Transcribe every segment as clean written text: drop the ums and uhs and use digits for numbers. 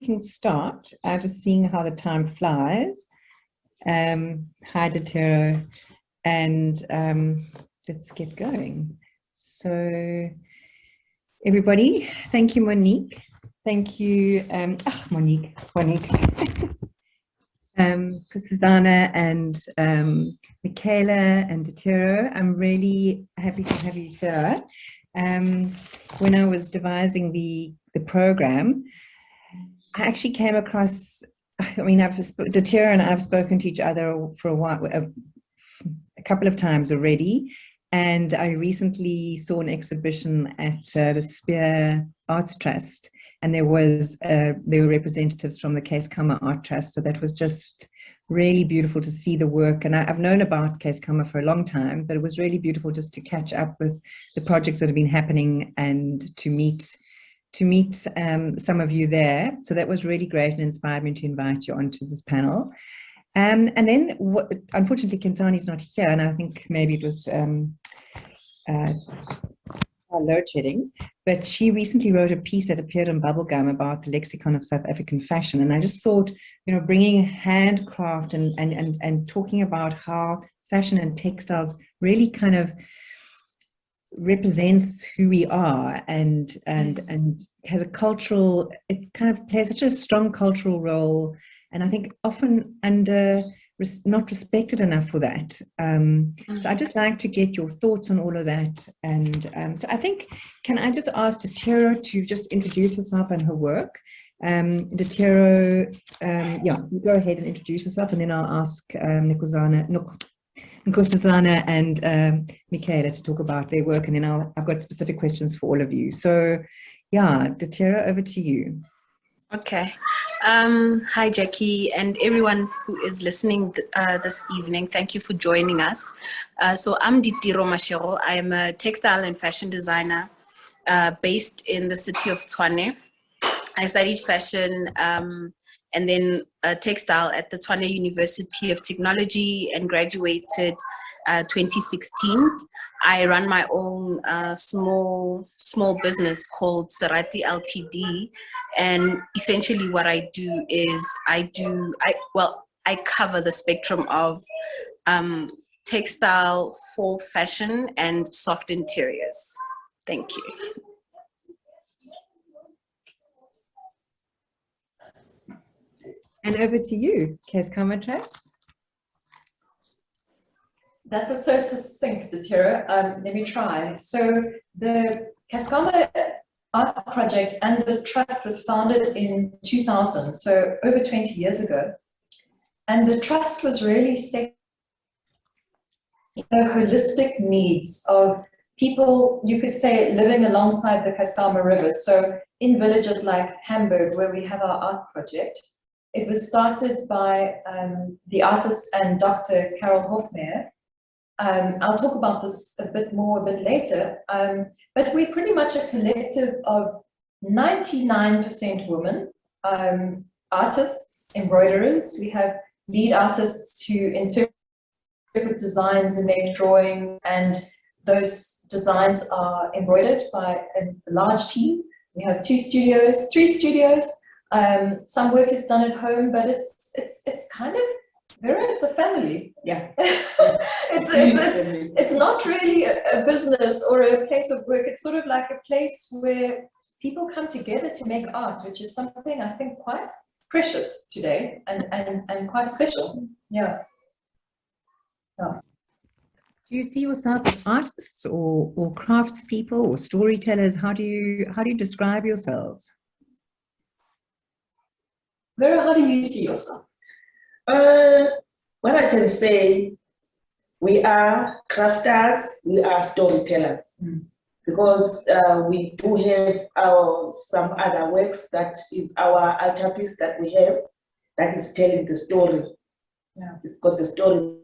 can start. I'm just seeing how the time flies. Hi, Ditiro, and let's get going. So, everybody, thank you, Monique. Thank you, Monique, Nkosazana and Michaela and Ditiro. I'm really happy to have you here. When I was devising the program, I actually came across, I mean, Ditiro and I have spoken to each other for a while, a couple of times already, and I recently saw an exhibition at the Spear Arts Trust, and there were representatives from the Keiskamma Art Trust, so that was just really beautiful to see the work. And I've known about Keiskamma for a long time, but it was really beautiful just to catch up with the projects that have been happening and to meet some of you there. So that was really great and inspired me to invite you onto this panel. And then, unfortunately, Kinsani is not here, and I think maybe it was load shedding, but she recently wrote a piece that appeared in Bubblegum about the lexicon of South African fashion. And I just thought, you know, bringing handcraft and talking about how fashion and textiles really kind of represents who we are and has a cultural, it kind of plays such a strong cultural role, and I think often not respected enough for that. So I'd just like to get your thoughts on all of that. And so I think, can I just ask Ditiro to just introduce herself and her work? Ditiro, yeah, you go ahead and introduce yourself, and then I'll ask Nkosazana and Michaela to talk about their work, and then I've got specific questions for all of you. So yeah, Ditiro, over to you. Okay. Hi, Jackie, and everyone who is listening this evening. Thank you for joining us. So I'm Ditiro Mashigo. I am a textile and fashion designer based in the city of Tshwane. I studied fashion and then textile at the Tshwane University of Technology and graduated 2016. I run my own small business called Sarati Ltd. And essentially what I do is I cover the spectrum of textile for fashion and soft interiors. Thank you. And over to you, Keiskamma Trust. That was so succinct, Ditiro. Let me try. So the Keiskamma Art Project and the trust was founded in 2000, so over 20 years ago. And the trust was really set the holistic needs of people, you could say, living alongside the Keiskamma River. So in villages like Hamburg, where we have our art project, it was started by the artist and Dr. Carol Hofmeyer. I'll talk about this a bit later, but we're pretty much a collective of 99% women, artists, embroiderers. We have lead artists who interpret designs and make drawings, and those designs are embroidered by a large team. We have 3 studios. Some work is done at home, but it's kind of, it's a family. Yeah. It's not really a business or a place of work. It's sort of like a place where people come together to make art, which is something I think quite precious today and quite special. Yeah. Yeah. Do you see yourself as artists or craftspeople or storytellers? How do you describe yourselves? Vera, how do you see yourself? What I can say, we are crafters, we are storytellers, because we do have some other works that is our altarpiece that we have, that is telling the story. Yeah. It's got the story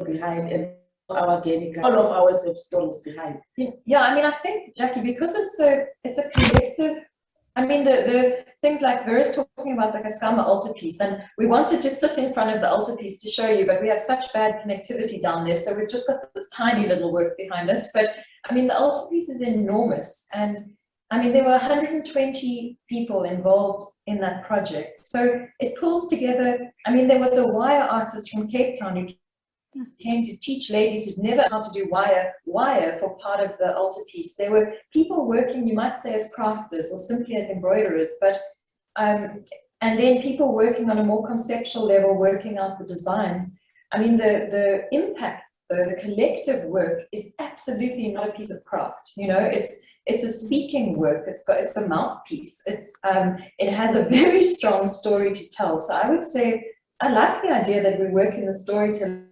behind, and our organic, all of our works have stories behind. Yeah, I mean, I think, Jackie, because it's a collective. I mean, the things like Vera's talking about the Keiskamma altarpiece, and we wanted to sit in front of the altarpiece to show you, but we have such bad connectivity down there, so we've just got this tiny little work behind us. But I mean, the altarpiece is enormous, and I mean, there were 120 people involved in that project. So it pulls together, I mean, there was a wire artist from Cape Town who came to teach ladies who'd never how to do wire for part of the altarpiece. There were people working, you might say, as crafters or simply as embroiderers, but and then people working on a more conceptual level, working out the designs. I mean, the impact, the collective work is absolutely not a piece of craft. You know, it's a speaking work. It's a mouthpiece. It has a very strong story to tell. So I would say I like the idea that we work in the storytelling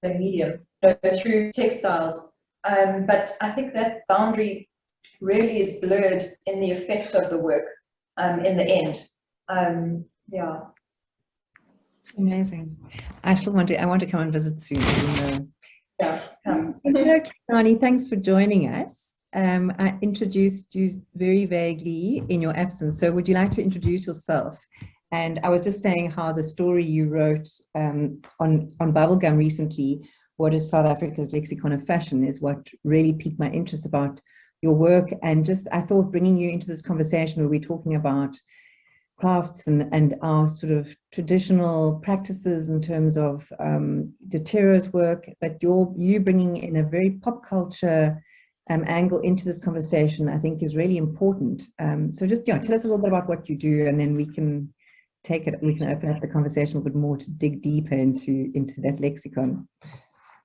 medium through textiles, but I think that boundary really is blurred in the effect of the work in the end. Yeah. Amazing. I want to come and visit soon. Yeah. Kinsani, thanks for joining us. I introduced you very vaguely in your absence. So would you like to introduce yourself? And I was just saying how the story you wrote on Bubblegum recently, What is South Africa's Lexicon of Fashion, is what really piqued my interest about your work. And just, I thought bringing you into this conversation where we're talking about crafts and our sort of traditional practices in terms of Ditiro's work, but you bringing in a very pop culture angle into this conversation, I think is really important. So just, tell us a little bit about what you do, and then we can open up the conversation a bit more to dig deeper into that lexicon.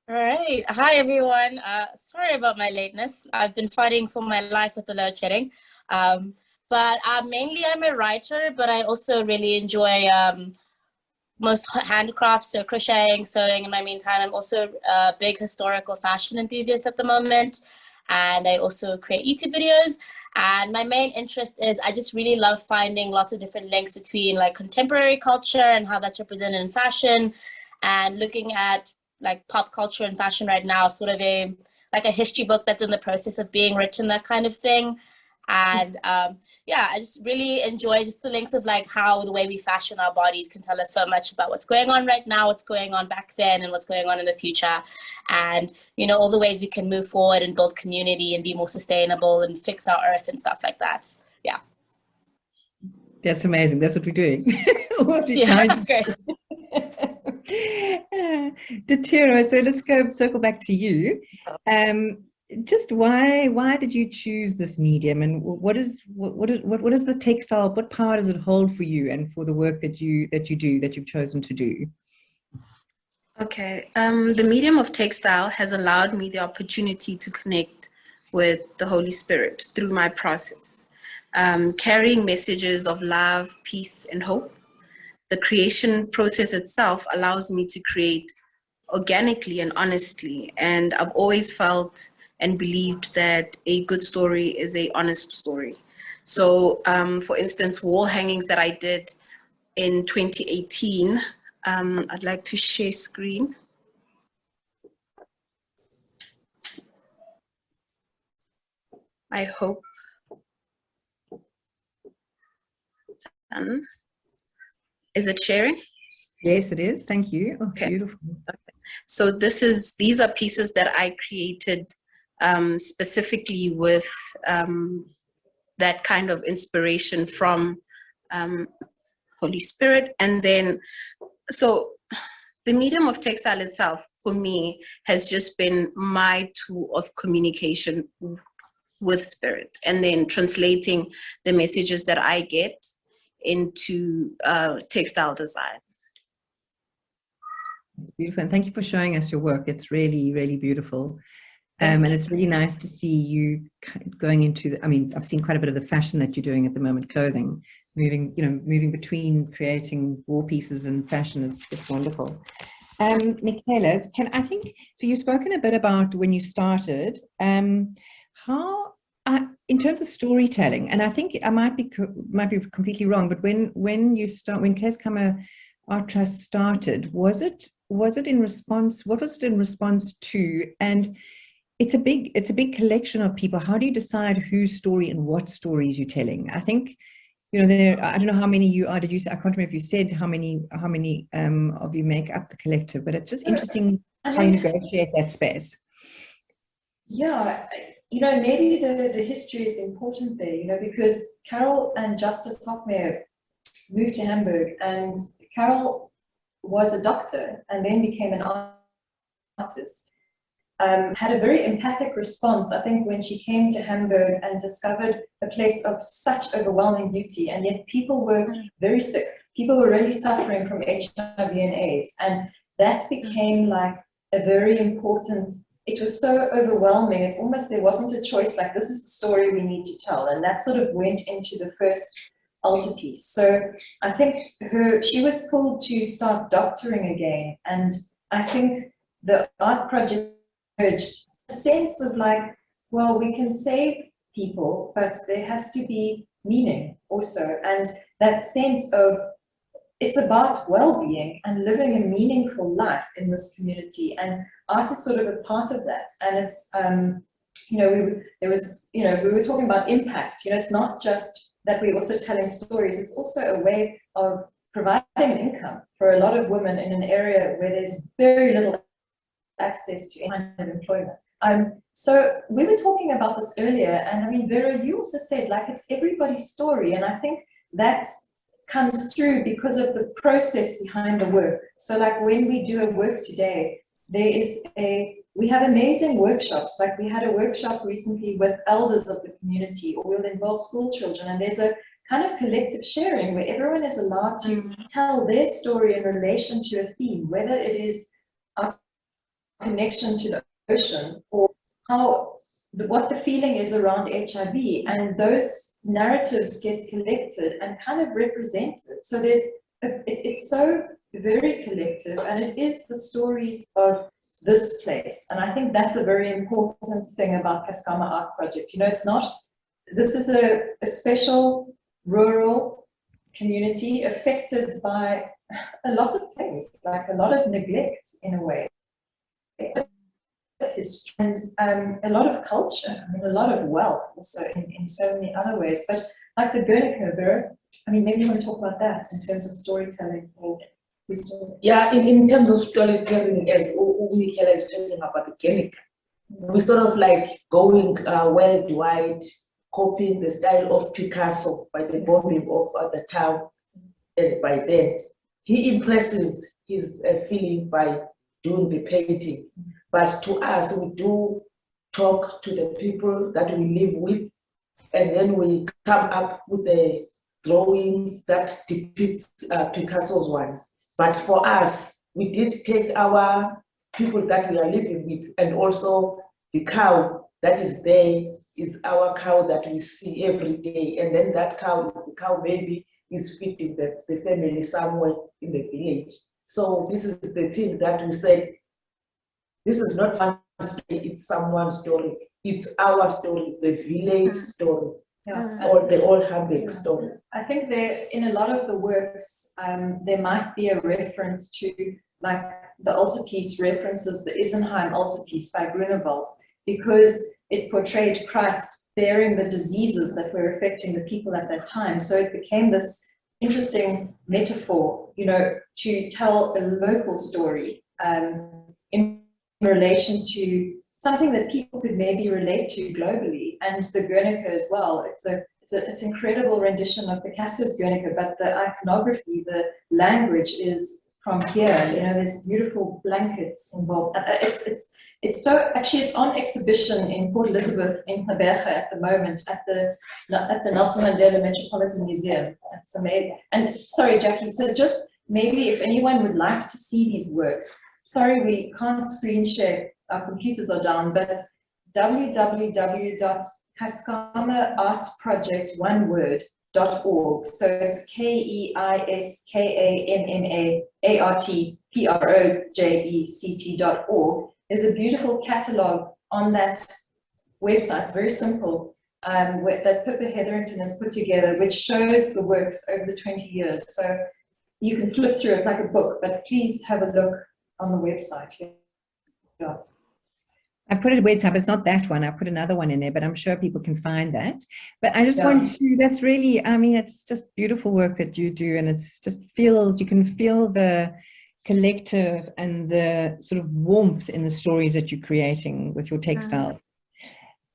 All right. Hi, everyone. Sorry about my lateness. I've been fighting for my life with the load shedding. But mainly I'm a writer, but I also really enjoy most handcrafts, so crocheting, sewing in my meantime. I'm also a big historical fashion enthusiast at the moment. And I also create YouTube videos. And my main interest is I just really love finding lots of different links between like contemporary culture and how that's represented in fashion, and looking at like pop culture and fashion right now, sort of a history book that's in the process of being written, that kind of thing. And yeah, I just really enjoy just the links of like how the way we fashion our bodies can tell us so much about what's going on right now, what's going on back then, and what's going on in the future. And, you know, all the ways we can move forward and build community and be more sustainable and fix our earth and stuff like that. Yeah. That's amazing. That's what we're doing. Okay. Ditiro, so let's circle back to you. Just why did you choose this medium, and what is the textile? What power does it hold for you and for the work that you've chosen to do? Okay, the medium of textile has allowed me the opportunity to connect with the Holy Spirit through my process, carrying messages of love, peace, and hope. The creation process itself allows me to create organically and honestly, and I've always felt and believed that a good story is a honest story. So, for instance, wall hangings that I did in 2018, I'd like to share screen. I hope. Is it sharing? Yes, it is. Thank you. Oh, okay. Beautiful. Okay. So these are pieces that I created specifically with that kind of inspiration from Holy Spirit. And then, so the medium of textile itself, for me, has just been my tool of communication with spirit, and then translating the messages that I get into textile design. Beautiful. And thank you for showing us your work. It's really, really beautiful. And it's really nice to see you going into I mean, I've seen quite a bit of the fashion that you're doing at the moment, clothing, moving between creating war pieces and fashion is just wonderful. Michaela, so you've spoken a bit about when you started, how, in terms of storytelling, and I think I might be completely wrong, but when Keiskamma Art Trust started, was it in response, what was it in response to? And it's a big collection of people. How do you decide whose story and what stories you're telling? I think, I don't know how many you are. Did you say, I can't remember if you said how many of you make up the collective, but it's just interesting how you negotiate that space. Yeah, maybe the history is important there, because Carol and Justice Hoffmeyer moved to Hamburg, and Carol was a doctor and then became an artist. Had a very empathic response, I think, when she came to Hamburg and discovered a place of such overwhelming beauty, and yet people were very sick. People were really suffering from HIV and AIDS, and that became like a very important, it was so overwhelming, it almost, there wasn't a choice, like this is the story we need to tell, and that sort of went into the first altarpiece. So I think she was pulled to start doctoring again, and I think the art project urged a sense of like, well, we can save people, but there has to be meaning also, and that sense of it's about well-being and living a meaningful life in this community, and art is sort of a part of that. And it's we were talking about impact. It's not just that we're also telling stories, it's also a way of providing an income for a lot of women in an area where there's very little access to any kind of employment. So we were talking about this earlier, and I mean, Vera, you also said like it's everybody's story, and I think that comes through because of the process behind the work. So like when we do a work today, we have amazing workshops. Like we had a workshop recently with elders of the community, or we'll involve school children, and there's a kind of collective sharing where everyone is allowed to tell their story in relation to a theme, whether it is a connection to the ocean or what the feeling is around HIV, and those narratives get collected and kind of represented. So it's so very collective, and it is the stories of this place. And I think that's a very important thing about Keiskamma Art Project. It's not, this is a special rural community affected by a lot of things, like a lot of neglect in a way. History and a lot of culture, I mean, a lot of wealth also in so many other ways. But like the Guernica, Vera, I mean, maybe you want to talk about that in terms of storytelling or history. Yeah, in terms of storytelling, as Michaela is talking about the Guernica, we sort of like going worldwide, copying the style of Picasso by the bombing of the town. And by then, he impresses his feeling by doing the painting. But to us, we do talk to the people that we live with, and then we come up with the drawings that depicts Picasso's ones. But for us, we did take our people that we are living with, and also the cow that is there is our cow that we see every day. And then that cow is the cow baby is feeding the family somewhere in the village. So this is the thing that we said, this is not someone's story, it's someone's story. It's our story, it's the village story, or the old Hamburg story. I think there, in a lot of the works, there might be a reference to, like the altarpiece references the Isenheim altarpiece by Grunewald, because it portrayed Christ bearing the diseases that were affecting the people at that time. So it became this interesting metaphor, to tell a local story in relation to something that people could maybe relate to globally, and the Guernica as well. It's an incredible rendition of Picasso's Guernica, but the iconography, the language is from here. There's beautiful blankets involved. It's so, actually it's on exhibition in Port Elizabeth in Knaberge at the moment at the Nelson Mandela Metropolitan Museum. It's amazing. And sorry, Jackie, so just maybe if anyone would like to see these works, sorry, we can't screen share, our computers are down, but www.keiskammaartproject.org. So it's KEISKAMMAARTPROJECT.org. There's a beautiful catalogue on that website. It's very simple, that Pippa Hetherington has put together, which shows the works over the 20 years. So you can flip through it like a book, but please have a look on the website. Yeah. I put a website, but it's not that one. I put another one in there, but I'm sure people can find that. But I just want to, that's really, I mean, it's just beautiful work that you do, and it's just you can feel the collective and the sort of warmth in the stories that you're creating with your textiles.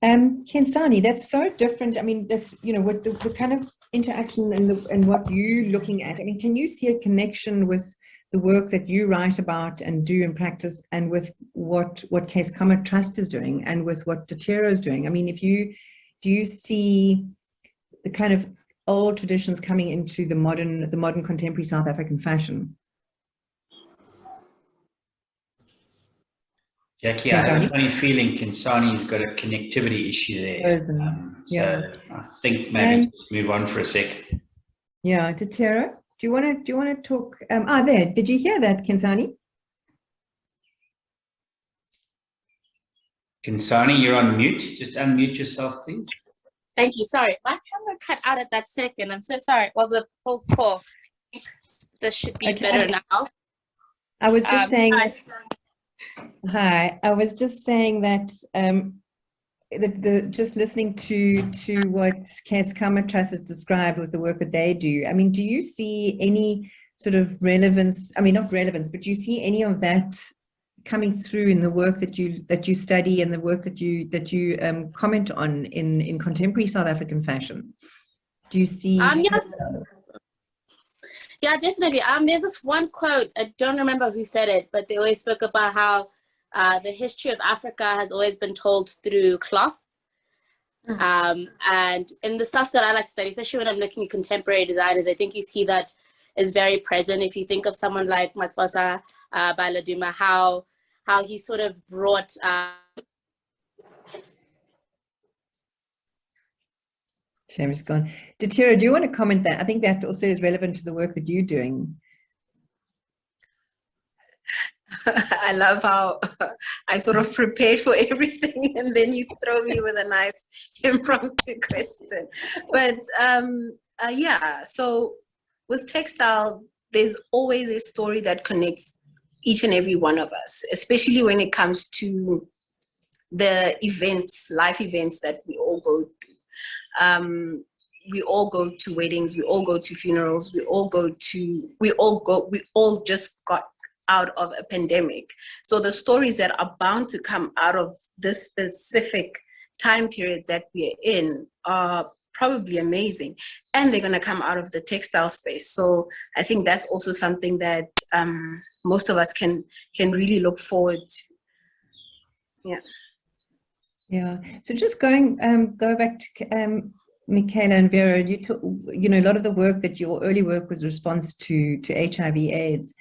Kinsani, that's so different. I mean, that's, you know, what the kind of interaction and what you're looking at. I mean, can you see a connection with the work that you write about and do in practice, and with what Keiskamma Trust is doing, and with what Ditiro is doing? I mean, do you see the kind of old traditions coming into the modern contemporary South African fashion? Jackie, I have a funny feeling Kinsani's got a connectivity issue there. So I think maybe just move on for a sec. Yeah, Ditiro, do you want to talk? There. Did you hear that, Kinsani? Kinsani, you're on mute. Just unmute yourself, please. Thank you. Sorry, my camera cut out at that second. I'm so sorry. Well, the whole call. This should be better now. I was just saying. Hi. I was just saying that just listening to what Keiskamma Trust has described with the work that they do. I mean, do you see any sort of relevance? I mean, not relevance, but do you see any of that coming through in the work that you study and the work that you comment on in contemporary South African fashion? Do you see? Yeah, definitely. There's this one quote, I don't remember who said it, but they always spoke about how the history of Africa has always been told through cloth. And in the stuff that I like to study, especially when I'm looking at contemporary designers, I think you see that is very present. If you think of someone like Matfosa Baladuma, how he sort of brought Shame's gone. Ditiro, do you want to comment that? I think that also is relevant to the work that you're doing. I love how I sort of prepared for everything and then you throw me with a nice impromptu question. But yeah, so with textile, there's always a story that connects each and every one of us, especially when it comes to the events, life events that we all go through. We all go to weddings, we all go to funerals, we all just got out of a pandemic. So the stories that are bound to come out of this specific time period that we're in are probably amazing, and they're going to come out of the textile space. So I think that's also something that most of us can really look forward to. Yeah. So just go back to Michaela and Vera. You know, a lot of the work that your early work was response to HIV/AIDS.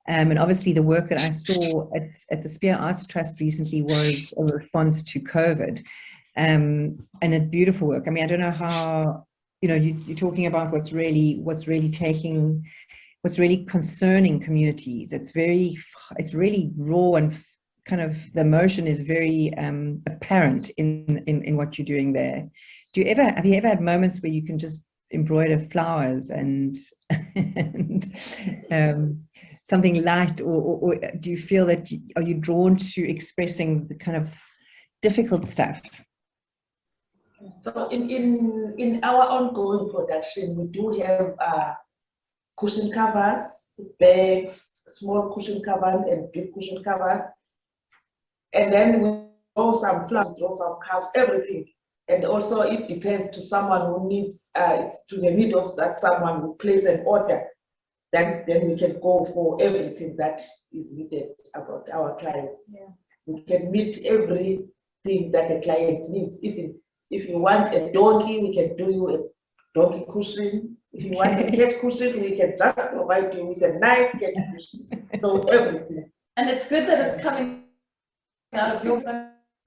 And obviously the work that I saw at the Spear Arts Trust recently was a response to COVID, and a beautiful work. I mean, I don't know how, you know, you're talking about what's really concerning communities. It's really raw, and kind of the emotion is very apparent in what you're doing there. Have you ever had moments where you can just embroider flowers and something light, or do you feel that are you drawn to expressing the kind of difficult stuff? So in our ongoing production, we do have cushion covers, bags, small cushion covers and big cushion covers, and then we draw some flowers, draw some cows, everything. And also it depends to someone who needs to the need of that someone who place an order. Then we can go for everything that is needed about our clients. Yeah. We can meet everything that a client needs. If you want a donkey, we can do you a donkey cushion. If you want a cat cushion, we can just provide you with a nice cat cushion. So everything. And it's good that it's coming out of your.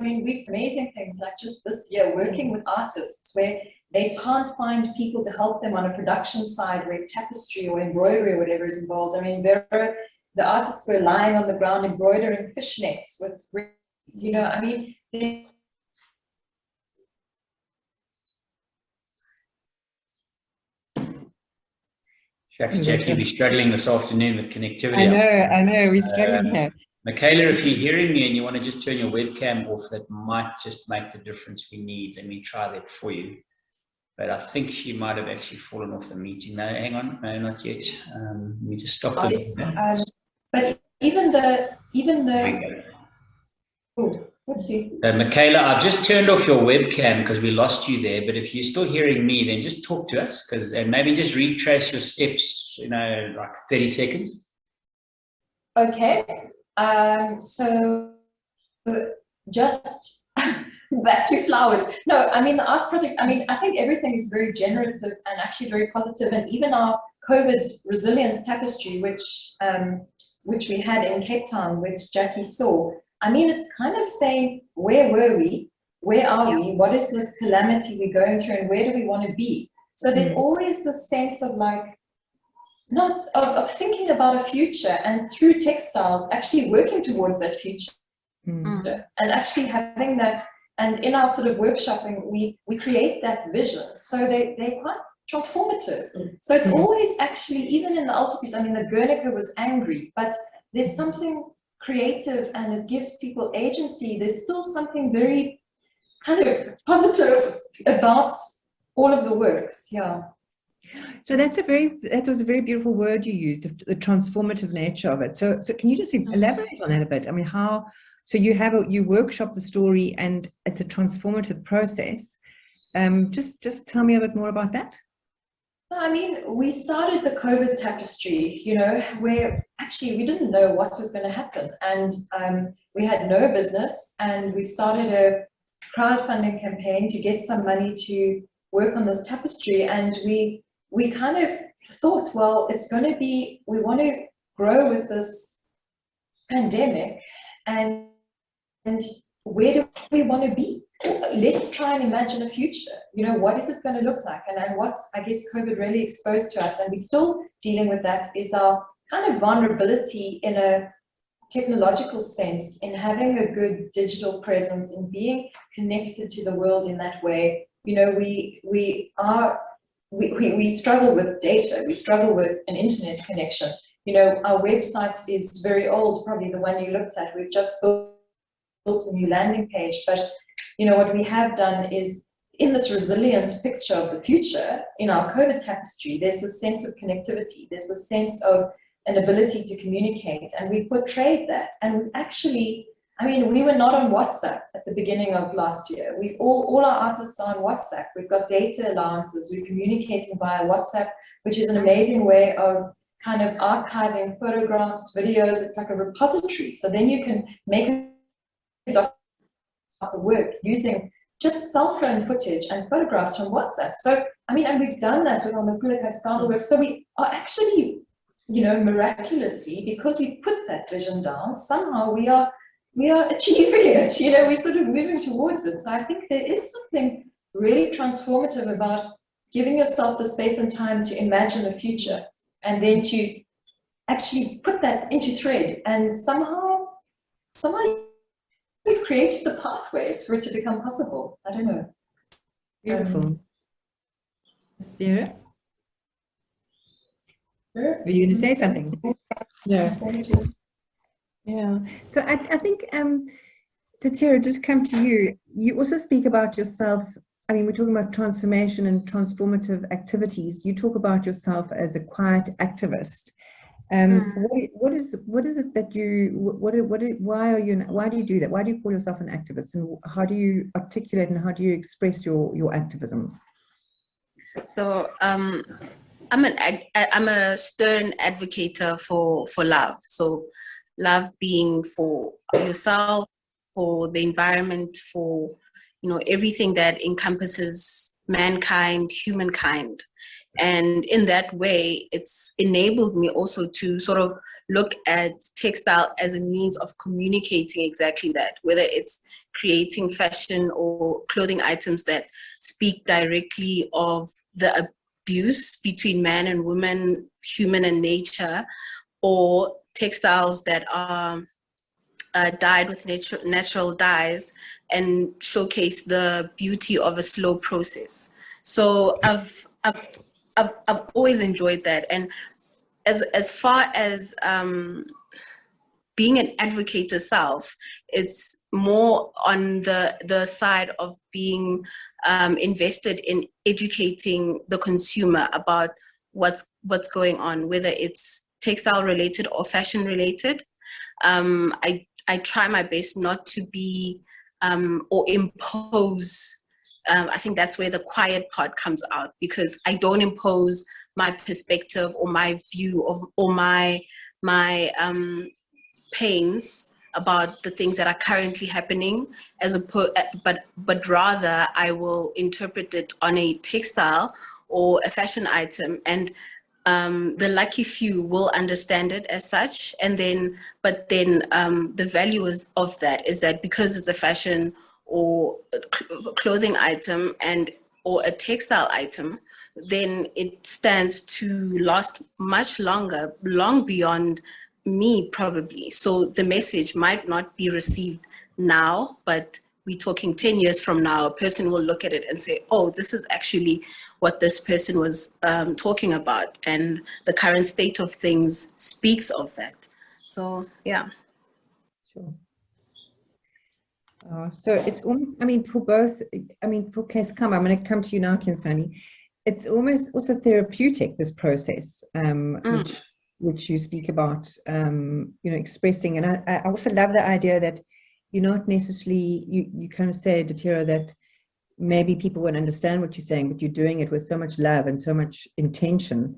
I mean, we've amazing things like just this year working with artists where they can't find people to help them on a production side where tapestry or embroidery or whatever is involved. I mean, the artists were lying on the ground embroidering fishnets with reeds, you know, I mean, Shucks, Jackie, we're struggling this afternoon with connectivity. I know, we're struggling here. Michaela, if you're hearing me and you want to just turn your webcam off, that might just make the difference we need. Let me try that for you. But I think she might have actually fallen off the meeting. No, hang on, no, not yet. We just stopped it. But even the Whoopsie. Michaela, I've just turned off your webcam because we lost you there. But if you're still hearing me, then just talk to us, and maybe just retrace your steps. Like 30 seconds. Okay. So just back to flowers. No, I mean the art project. I mean I think everything is very generative and actually very positive, and even our COVID resilience tapestry, which we had in Cape Town, which Jackie saw. I mean, it's kind of saying, where were we? Where are we? What is this calamity we're going through, and where do we want to be? So there's always this sense of like, not of thinking about a future, and through textiles, actually working towards that future, and actually having that. And in our sort of workshopping, we create that vision. So they're quite transformative. So it's always actually, even in the altarpiece, I mean, the Guernica was angry, but there's something creative and it gives people agency. There's still something very kind of positive about all of the works. Yeah. So that was a very beautiful word you used, the transformative nature of it. So can you just elaborate on that a bit? I mean, so you workshop the story and it's a transformative process. Just tell me a bit more about that. So, I mean, we started the COVID tapestry, where actually we didn't know what was going to happen. And we had no business, and we started a crowdfunding campaign to get some money to work on this tapestry. And we kind of thought, well, we want to grow with this pandemic, and where do we want to be? Let's try and imagine a future. What is it going to look like? And what I guess COVID really exposed to us, and we're still dealing with that, is our kind of vulnerability in a technological sense, in having a good digital presence and being connected to the world in that way. We struggle with data. We struggle with an internet connection. Our website is very old, probably the one you looked at. We've just built a new landing page, but what we have done is, in this resilient picture of the future, in our COVID tapestry, there's this sense of connectivity, there's this sense of an ability to communicate, and we portrayed that. And actually, I mean, we were not on WhatsApp at the beginning of last year. All our artists are on WhatsApp. We've got data allowances. We're communicating via WhatsApp, which is an amazing way of kind of archiving photographs, videos. It's like a repository. So then you can make a document of the work using just cell phone footage and photographs from WhatsApp. So, I mean, and we've done that with our Nkosazana work. So we are actually, miraculously, because we put that vision down, somehow we are achieving it. We're sort of moving towards it. So I think there is something really transformative about giving yourself the space and time to imagine the future, and then to actually put that into thread, and somehow we've created the pathways for it to become possible. I don't know. Beautiful. Sarah? Were you going to say something? Yes. Yeah. So I think, Ditiro, just come to you. You also speak about yourself. I mean, we're talking about transformation and transformative activities. You talk about yourself as a quiet activist. What is it that why do you do that? Why do you call yourself an activist, and how do you articulate and how do you express your activism? So I'm a stern advocate for love. So love being for yourself, for the environment, for everything that encompasses mankind, humankind. And in that way, it's enabled me also to sort of look at textile as a means of communicating exactly that, whether it's creating fashion or clothing items that speak directly of the abuse between man and woman, human and nature, or textiles that are dyed with natural dyes and showcase the beauty of a slow process. So I've always enjoyed that. And as far as being an advocate herself, it's more on the side of being invested in educating the consumer about what's going on, whether it's textile related or fashion related. I try my best not to be or impose. I think that's where the quiet part comes out, because I don't impose my perspective or my view or my pains about the things that are currently happening, but rather I will interpret it on a textile or a fashion item, and the lucky few will understand it as such. And then, the value of that is that because it's a fashion or clothing item or a textile item, then it stands to last much longer, long beyond me probably. So the message might not be received now, but we're talking 10 years from now, a person will look at it and say, oh, this is actually what this person was talking about, and the current state of things speaks of that. So yeah. Sure. So it's almost, I mean, for both, I mean, for Keiskamma, I'm going to come to you now, Kinsani. It's almost also therapeutic, this process, which you speak about, you know, expressing. And I also love the idea that you're not necessarily, you kind of say, Ditiro, that maybe people won't understand what you're saying, but you're doing it with so much love and so much intention.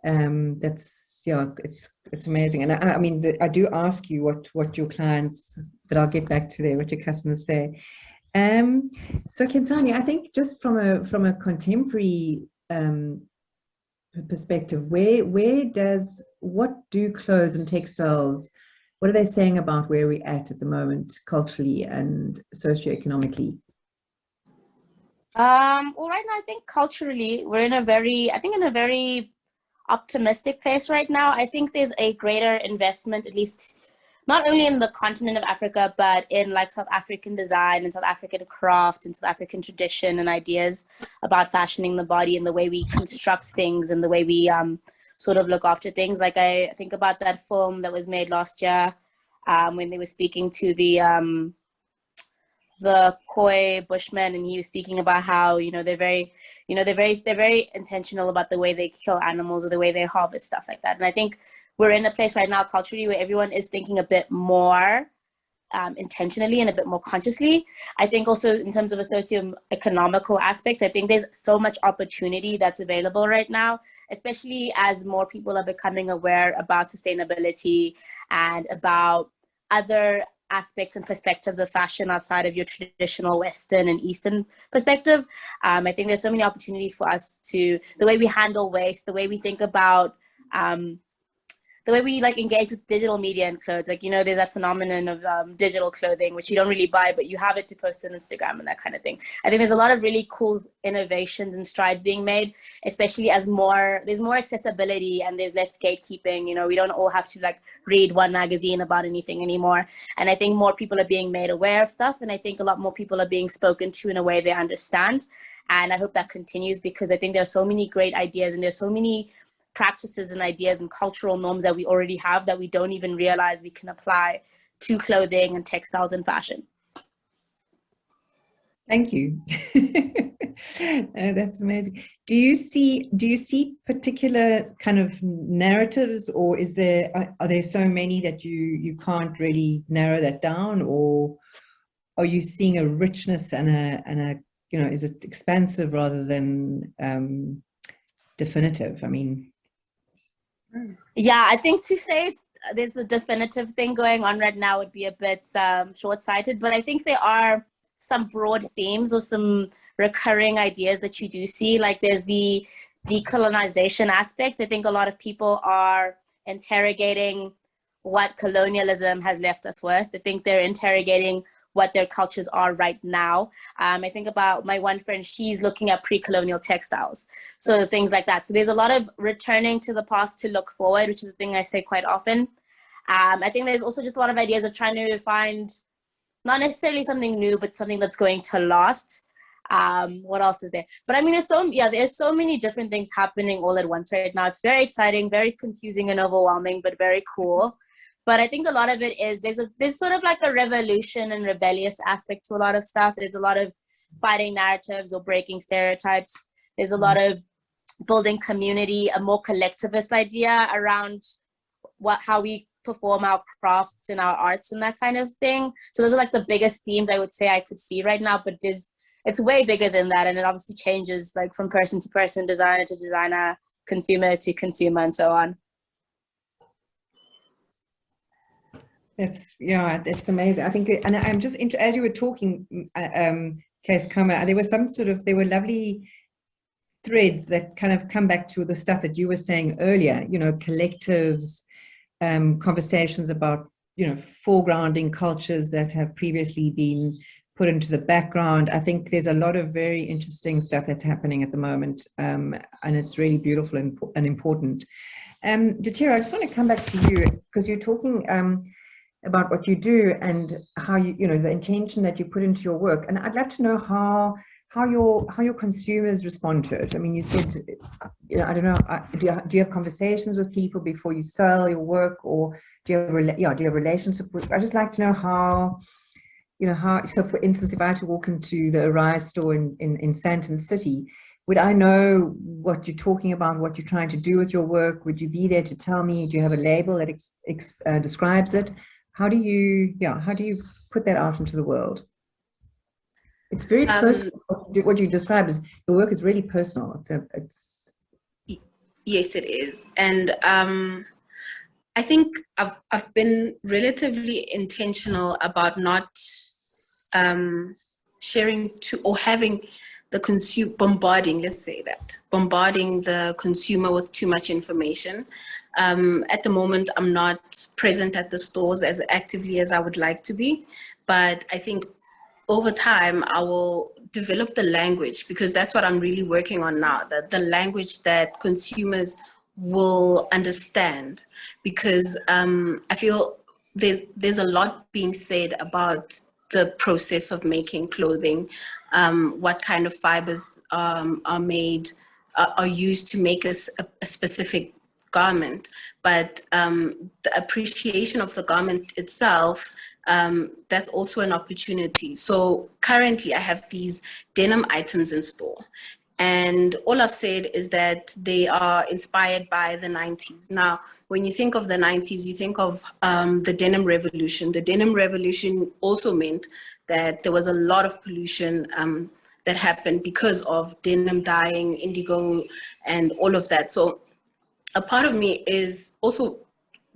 That's, yeah, it's amazing. And I mean, I do ask you what your clients, but I'll get back to what your customers say. So Kinsani, I think just from a contemporary perspective, what do clothes and textiles, what are they saying about where we're at the moment, culturally and socioeconomically? Well, right now, I think culturally, we're in a very optimistic place right now. I think there's a greater investment, at least not only in the continent of Africa, but in like South African design and South African craft and South African tradition and ideas about fashioning the body and the way we construct things and the way we sort of look after things. Like I think about that film that was made last year when they were speaking to the Khoi Bushmen, and he was speaking about how, you know, they're very intentional about the way they kill animals or the way they harvest, stuff like that. And I think we're in a place right now culturally where everyone is thinking a bit more intentionally and a bit more consciously. I think also in terms of a socio-economical aspect, I think there's so much opportunity that's available right now, especially as more people are becoming aware about sustainability and about other aspects and perspectives of fashion outside of your traditional Western and Eastern perspective. I think there's so many opportunities for us to, the way we handle waste, the way we think about, the way we like engage with digital media and clothes. Like, you know, there's that phenomenon of digital clothing, which you don't really buy, but you have it to post on Instagram and that kind of thing. I think there's a lot of really cool innovations and strides being made, especially as there's more accessibility and there's less gatekeeping. You know, we don't all have to like read one magazine about anything anymore. And I think more people are being made aware of stuff. And I think a lot more people are being spoken to in a way they understand. And I hope that continues, because I think there are so many great ideas and there's so many practices and ideas and cultural norms that we already have that we don't even realize we can apply to clothing and textiles and fashion. Thank you. That's amazing. Do you see particular kind of narratives, or are there so many that you can't really narrow that down, or are you seeing a richness and a you know, is it expansive rather than definitive? I mean, yeah, I think to say there's a definitive thing going on right now would be a bit short-sighted, but I think there are some broad themes or some recurring ideas that you do see. Like there's the decolonization aspect. I think a lot of people are interrogating what colonialism has left us with. I think they're interrogating what their cultures are right now. I think about my one friend, she's looking at pre-colonial textiles. So things like that. So there's a lot of returning to the past to look forward, which is a thing I say quite often. I think there's also just a lot of ideas of trying to find not necessarily something new, but something that's going to last. What else is there? But I mean, there's so many different things happening all at once right now. It's very exciting, very confusing and overwhelming, but very cool. But I think a lot of it is there's sort of like a revolution and rebellious aspect to a lot of stuff. There's a lot of fighting narratives or breaking stereotypes. There's a lot of building community, a more collectivist idea around how we perform our crafts and our arts and that kind of thing. So those are like the biggest themes I would say I could see right now, but it's way bigger than that, and it obviously changes like from person to person, designer to designer, consumer to consumer, and so on. That's amazing. I think, and I'm just as you were talking, Keiskamma, there were lovely threads that kind of come back to the stuff that you were saying earlier, you know, collectives, conversations about, you know, foregrounding cultures that have previously been put into the background. I think there's a lot of very interesting stuff that's happening at the moment, and it's really beautiful and important. Ditiro, I just want to come back to you, because you're talking about what you do and how you know, the intention that you put into your work. And I'd love to know how your consumers respond to it. I mean, you said, you know, I don't know, do you have conversations with people before you sell your work, or do you have a relationship with? I just like to know how, you know, so for instance, if I had to walk into the Arise store in Sandton City, would I know what you're talking about, what you're trying to do with your work? Would you be there to tell me? Do you have a label that describes it? How do you put that out into the world? It's very personal. What you described is your work is really personal. Yes, it is. And I think I've been relatively intentional about not sharing or having the bombarding the consumer with too much information. At the moment, I'm not present at the stores as actively as I would like to be, but I think over time I will develop the language, because that's what I'm really working on now, the language that consumers will understand, because I feel there's a lot being said about the process of making clothing, what kind of fibers are used to make a specific garment, but the appreciation of the garment itself, that's also an opportunity. So currently I have these denim items in store, and all I've said is that they are inspired by the 90s. Now, when you think of the 90s, you think of the denim revolution. The denim revolution also meant that there was a lot of pollution that happened because of denim dyeing, indigo, and all of that. So a part of me is also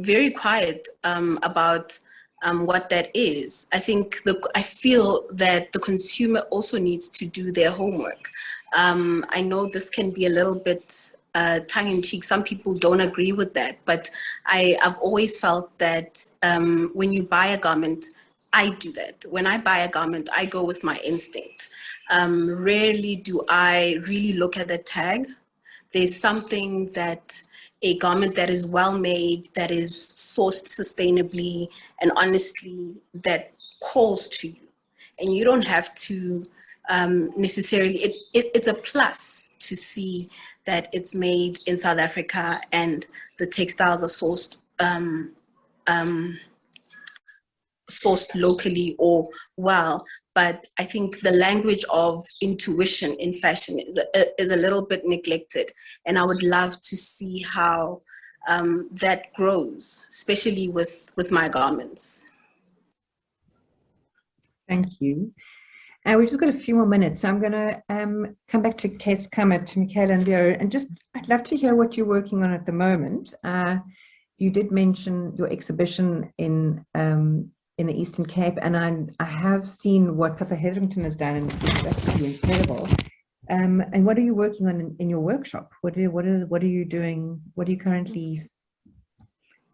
very quiet about what that is. I feel that the consumer also needs to do their homework. I know this can be a little bit tongue-in-cheek. Some people don't agree with that, but I've always felt that when you buy a garment, I do that. When I buy a garment, I go with my instinct. Rarely do I really look at a tag. There's something that a garment that is well made, that is sourced sustainably and honestly, that calls to you. And you don't have to necessarily, it's a plus to see that it's made in South Africa and the textiles are sourced locally or well. But I think the language of intuition in fashion is a little bit neglected. And I would love to see how that grows, especially with my garments. Thank you. We've just got a few more minutes. So I'm going to come back to Keiskamma, to Michaela and Vera, and I'd love to hear what you're working on at the moment. You did mention your exhibition in the Eastern Cape, and I have seen what Papa Hetherington has done, and it's absolutely incredible. And what are you working on in your workshop? What are you doing? What are you currently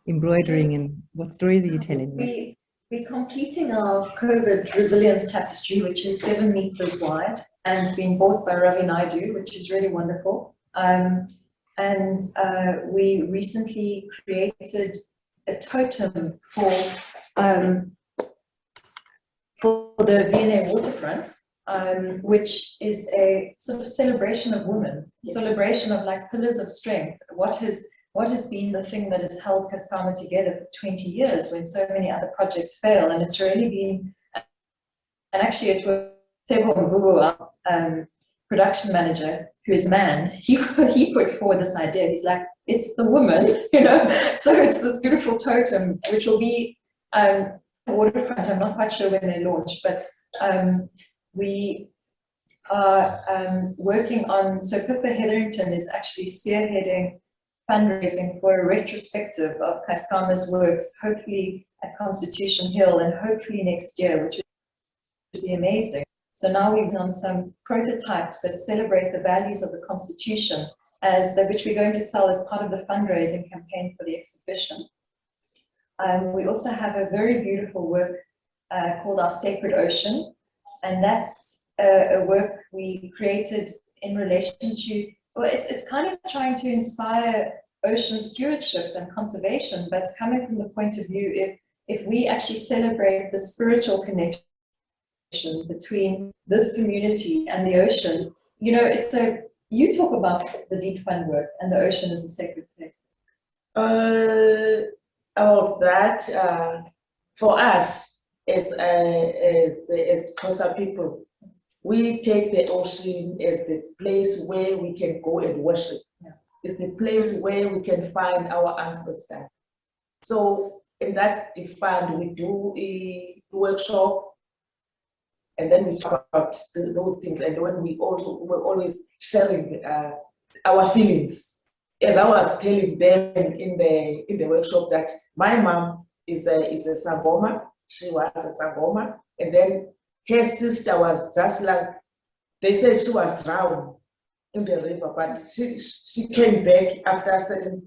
embroidering, and what stories are you telling? We're completing our COVID resilience tapestry, which is 7 meters wide, and it's been bought by Ravi Naidu, which is really wonderful. We recently created a totem for the V&A waterfront, which is a sort of celebration of women, celebration of like pillars of strength. What has been the thing that has held Keiskamma together for 20 years when so many other projects fail? And it's really been, and actually it was Sebo Mvubu, our production manager, who is a man, he put forward this idea. He's like, it's the woman, So it's this beautiful totem, which will be waterfront. I'm not quite sure when they launch, but we are working on, so Pippa Hetherington is actually spearheading fundraising for a retrospective of Keiskamma's works, hopefully at Constitution Hill and hopefully next year, which would be amazing. So now we've done some prototypes that celebrate the values of the Constitution, which we're going to sell as part of the fundraising campaign for the exhibition. We also have a very beautiful work called Our Sacred Ocean, and that's a work we created in relation to, well, it's kind of trying to inspire ocean stewardship and conservation, but it's coming from the point of view, if we actually celebrate the spiritual connection between this community and the ocean, you talk about the deep fund work and the ocean is a sacred place. About that, for us as Xhosa people, we take the ocean as the place where we can go and worship. Yeah. It's the place where we can find our ancestors. So in that fund, we do a workshop, and then we talk about those things. And when we're always sharing our feelings. As I was telling them in the workshop that my mom is a Sangoma. She was a Sangoma, and then her sister was just like, they said she was drowned in the river, but she came back after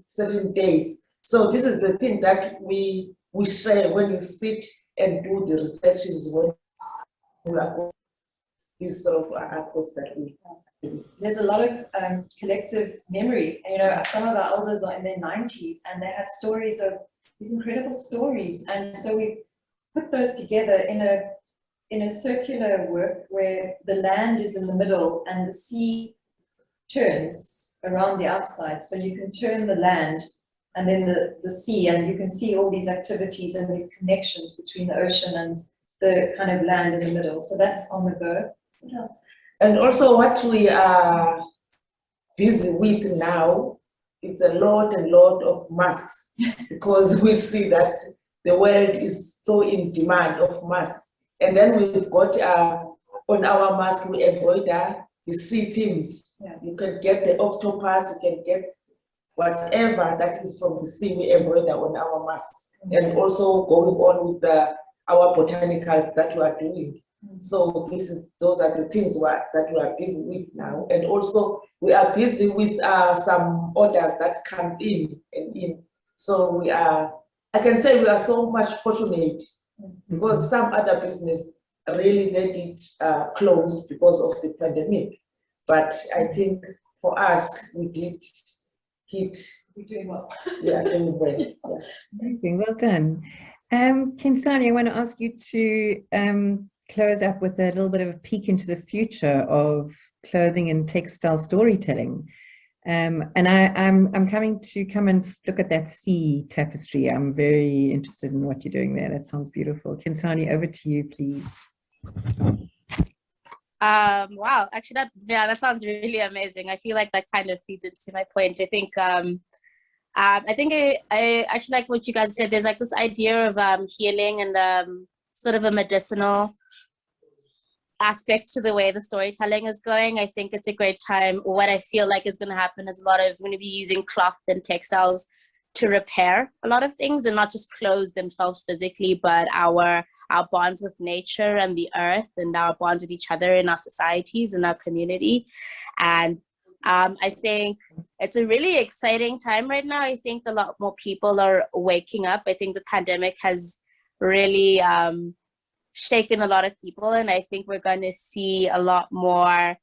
certain days. So this is the thing that we share when we sit and do the researches, when we are these sort of approach that we do. There's a lot of collective memory. Some of our elders are in their 90s and they have stories of these incredible stories. And so we put those together in a circular work where the land is in the middle and the sea turns around the outside. So you can turn the land and then the sea, and you can see all these activities and these connections between the ocean and the kind of land in the middle. So that's on the go. What else? And also what we are busy with now is a lot of masks, because we see that the world is so in demand of masks. And then we've got on our mask, we embroider the sea themes. Yeah. You can get the octopus, you can get whatever that is from the sea, we embroider on our masks. Mm-hmm. And also going on with our botanicals that we are doing. Mm-hmm. So those are the things that we are busy with now. And also we are busy with some orders that come in and in. So I can say we are so much fortunate, because some other business really let it close because of the pandemic. But I think for us, we did hit. We're doing well. Yeah, doing well. Yeah. Amazing, well done. Kinsani, I want to ask you to close up with a little bit of a peek into the future of clothing and textile storytelling. And I'm coming to come and look at that sea tapestry. I'm very interested in what you're doing there. That sounds beautiful. Kinsani, over to you, please. Wow, actually that sounds really amazing. I feel like that kind of feeds into my point. I think I actually like what you guys said. There's like this idea of healing and sort of a medicinal aspect to the way the storytelling is going. I think it's a great time. What I feel like is going to happen is we're going to be using cloth and textiles to repair a lot of things, and not just clothes themselves physically, but our bonds with nature and the earth, and our bonds with each other in our societies and our community. And I think it's a really exciting time right now. I think a lot more people are waking up. I think the pandemic has really shaken a lot of people, and I think we're going to see a lot more,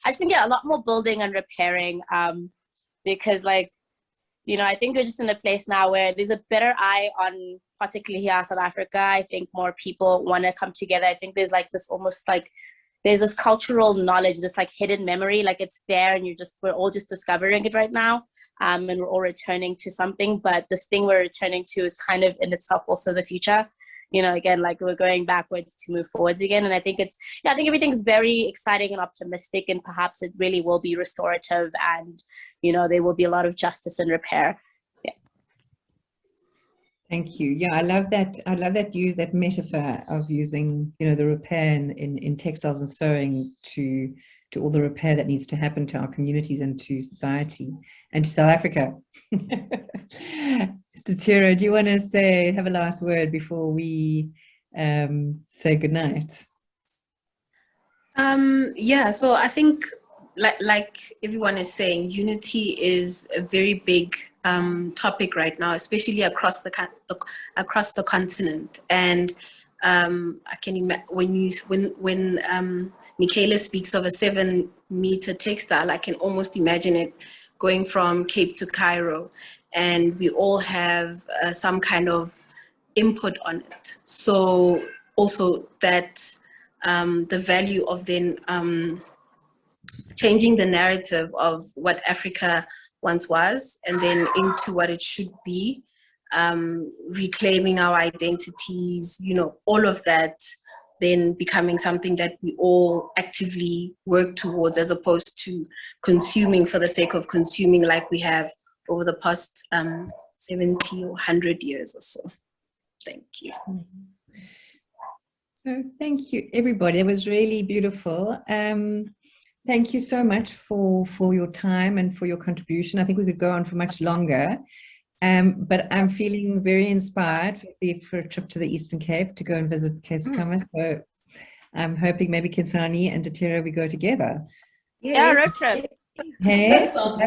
a lot more building and repairing, because I think we're just in a place now where there's a better eye on, particularly here in South Africa. I think more people want to come together. I think there's there's this cultural knowledge, this hidden memory, it's there, and we're all just discovering it right now. And we're all returning to something, but this thing we're returning to is kind of in itself also the future. you know, again, like we're going backwards to move forwards again. And I think I think everything's very exciting and optimistic, and perhaps it really will be restorative, and, you know, there will be a lot of justice and repair. Yeah. Thank you. Yeah, I love that. I love that metaphor of using, you know, the repair in textiles and sewing to all the repair that needs to happen to our communities and to society and to South Africa. Ditiro, do you want to have a last word before we say goodnight? Yeah, so I think like everyone is saying, unity is a very big topic right now, especially across the continent. And I can imagine when Michaela speaks of a 7-meter textile, I can almost imagine it going from Cape to Cairo, and we all have some kind of input on it. So also that the value of then changing the narrative of what Africa once was, and then into what it should be, reclaiming our identities, you know, all of that, then becoming something that we all actively work towards, as opposed to consuming for the sake of consuming like we have over the past 70 or 100 years or so. Thank you. So thank you, everybody. It was really beautiful. Thank you so much for your time and for your contribution. I think we could go on for much longer, but I'm feeling very inspired for a trip to the Eastern Cape to go and visit Keiskamma. So I'm hoping maybe Kinsani and Ditiro, we go together. Yeah, road trip. Hey, That sounds